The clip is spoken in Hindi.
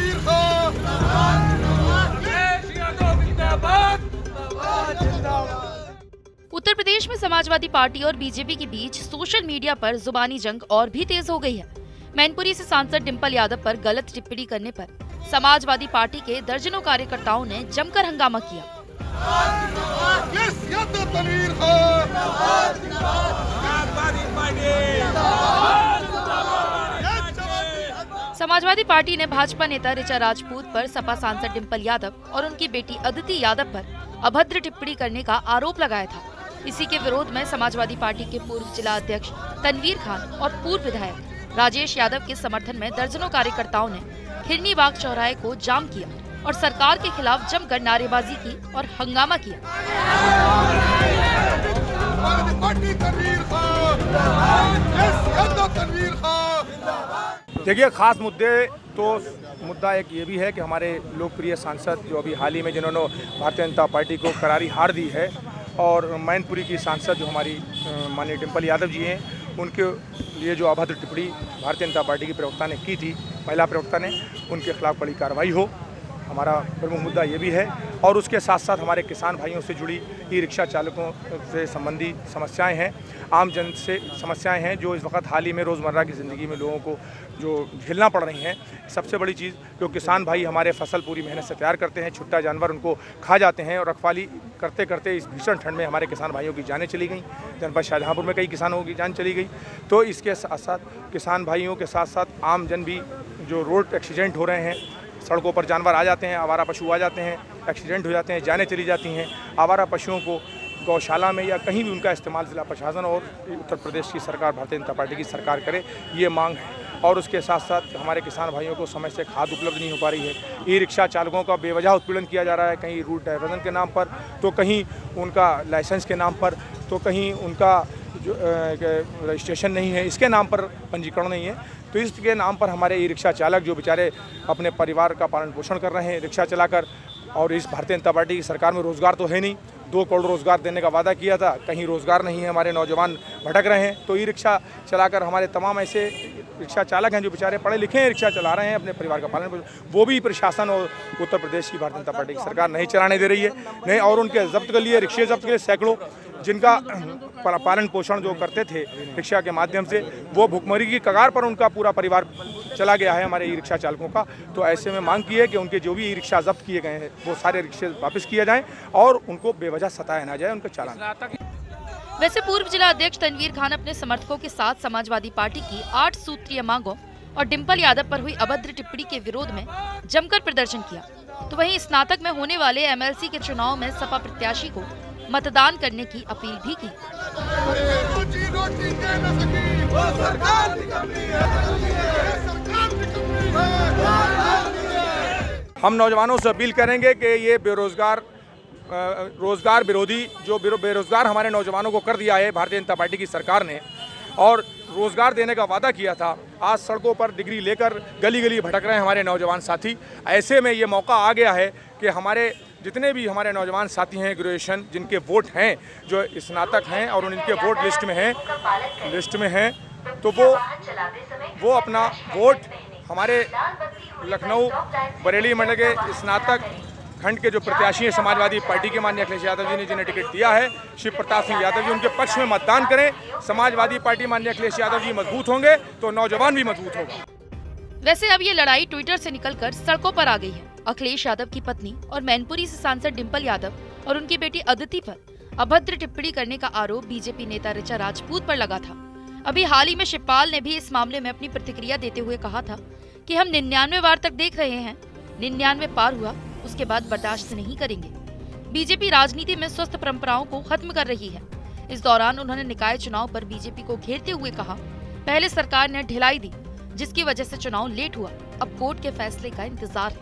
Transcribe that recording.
तनवीर को उत्तर प्रदेश में समाजवादी पार्टी और बीजेपी के बीच सोशल मीडिया पर जुबानी जंग और भी तेज हो गई है। मैनपुरी से सांसद डिंपल यादव पर गलत टिप्पणी करने पर समाजवादी पार्टी के दर्जनों कार्यकर्ताओं ने जमकर हंगामा किया। तनवीर को समाजवादी पार्टी ने भाजपा नेता ऋचा राजपूत पर सपा सांसद डिंपल यादव और उनकी बेटी अदिति यादव पर अभद्र टिप्पणी करने का आरोप लगाया था। इसी के विरोध में समाजवादी पार्टी के पूर्व जिला अध्यक्ष तनवीर खान और पूर्व विधायक राजेश यादव के समर्थन में दर्जनों कार्यकर्ताओं ने हिरनी बाग चौराहे को जाम किया और सरकार के खिलाफ जमकर नारेबाजी की और हंगामा किया। देखिए, खास मुद्दा एक ये भी है कि हमारे लोकप्रिय सांसद जो अभी हाल ही में जिन्होंने भारतीय जनता पार्टी को करारी हार दी है, और मैनपुरी की सांसद जो हमारी माननीय डिंपल यादव जी हैं, उनके लिए जो अभद्र टिप्पणी भारतीय जनता पार्टी की प्रवक्ता ने की थी, महिला प्रवक्ता ने, उनके खिलाफ बड़ी कार्रवाई हो। हमारा प्रमुख मुद्दा ये भी है। और उसके साथ साथ हमारे किसान भाइयों से जुड़ी ई रिक्शा चालकों से संबंधी समस्याएं हैं, आम जन से समस्याएं हैं जो इस वक्त हाल ही में रोज़मर्रा की ज़िंदगी में लोगों को जो झेलना पड़ रही हैं। सबसे बड़ी चीज़, जो किसान भाई हमारे फसल पूरी मेहनत से तैयार करते हैं, छुट्टा जानवर उनको खा जाते हैं, और रखवाली करते करते इस भीषण ठंड में हमारे किसान भाइयों की जानें चली गई। जनपद शाहजहाँपुर में कई किसानों की जान चली गई। तो इसके साथ साथ किसान भाइयों के साथ साथ आम जन भी जो रोड एक्सीडेंट हो रहे हैं, सड़कों पर जानवर आ जाते हैं, आवारा पशु आ जाते हैं, एक्सीडेंट हो जाते हैं, जानें चली जाती हैं। आवारा पशुओं को गौशाला में या कहीं भी उनका इस्तेमाल जिला प्रशासन और उत्तर प्रदेश की सरकार, भारतीय जनता पार्टी की सरकार करे, ये मांग है। और उसके साथ साथ हमारे किसान भाइयों को समय से खाद उपलब्ध नहीं हो पा रही है। ई रिक्शा चालकों का बेवजह उत्पीड़न किया जा रहा है, कहीं रूट डाइवर्जन के नाम पर, तो कहीं उनका लाइसेंस के नाम पर, तो कहीं उनका जो रजिस्ट्रेशन नहीं है, इसके नाम पर पंजीकरण नहीं है। तो इसके नाम पर हमारे ई रिक्शा चालक जो बेचारे अपने परिवार का पालन पोषण कर रहे हैं रिक्शा चलाकर, और इस भारतीय जनता पार्टी की सरकार में रोज़गार तो है नहीं, 2 करोड़ रोज़गार देने का वादा किया था, कहीं रोज़गार नहीं है, हमारे नौजवान भटक रहे हैं। तो ई रिक्शा चलाकर हमारे तमाम ऐसे रिक्शा चालक हैं जो बेचारे पढ़े लिखे हैं, रिक्शा चला रहे हैं, अपने परिवार का पालन पोषण, वो भी प्रशासन और उत्तर प्रदेश की भारतीय जनता पार्टी की सरकार नहीं चलाने दे रही है, नहीं। और उनके जब्त के लिए, रिक्शे जब्त के लिए सैकड़ों जिनका पालन पोषण जो करते थे रिक्शा के माध्यम से, वो भुखमरी की कगार पर उनका पूरा परिवार चला गया है हमारे ई रिक्शा चालकों का। तो ऐसे में मांग की है कि उनके जो भी ई रिक्शा जब्त किए गए हैं वो सारे रिक्शे वापस किए जाएं और उनको बेवजह सताया ना जाए, उनका चालान। वैसे पूर्व जिला अध्यक्ष तनवीर खान अपने समर्थकों के साथ समाजवादी पार्टी की 8 सूत्रीय मांगों और डिंपल यादव पर हुई अभद्र टिप्पणी के विरोध में जमकर प्रदर्शन किया। तो वहीं स्नातक में होने वाले MLC के चुनाव में सपा प्रत्याशी को मतदान करने की अपील भी की। हम नौजवानों से अपील करेंगे कि ये रोजगार विरोधी जो बेरोजगार हमारे नौजवानों को कर दिया है भारतीय जनता पार्टी की सरकार ने, और रोजगार देने का वादा किया था, आज सड़कों पर डिग्री लेकर गली गली भटक रहे हैं हमारे नौजवान साथी। ऐसे में ये मौका आ गया है कि हमारे जितने भी हमारे नौजवान साथी हैं, ग्रेजुएशन जिनके वोट हैं, जो स्नातक हैं और उनके वोट लिस्ट में हैं, तो वो अपना वोट हमारे लखनऊ बरेली मंडल के स्नातक खंड के जो प्रत्याशी हैं समाजवादी पार्टी के माननीय अखिलेश यादव जी ने जिन्हें टिकट दिया है, शिव प्रताप सिंह यादव जी, उनके पक्ष में मतदान करें। समाजवादी पार्टी माननीय अखिलेश यादव जी मजबूत होंगे तो नौजवान भी मजबूत होगा। वैसे अब ये लड़ाई ट्विटर से निकलकर सड़कों पर आ गई है। अखिलेश यादव की पत्नी और मैनपुरी से सांसद डिंपल यादव और उनकी बेटी अदिति पर अभद्र टिप्पणी करने का आरोप बीजेपी नेता ऋचा राजपूत पर लगा था। अभी हाल ही में शिवपाल ने भी इस मामले में अपनी प्रतिक्रिया देते हुए कहा था कि हम 99 बार तक देख रहे हैं, 99 पार हुआ, उसके बाद बर्दाश्त नहीं करेंगे। बीजेपी राजनीति में स्वस्थ परंपराओं को खत्म कर रही है। इस दौरान उन्होंने निकाय चुनाव पर बीजेपी को घेरते हुए कहा, पहले सरकार ने ढिलाई दी जिसकी वजह से चुनाव लेट हुआ, अब कोर्ट के फैसले का इंतजार है।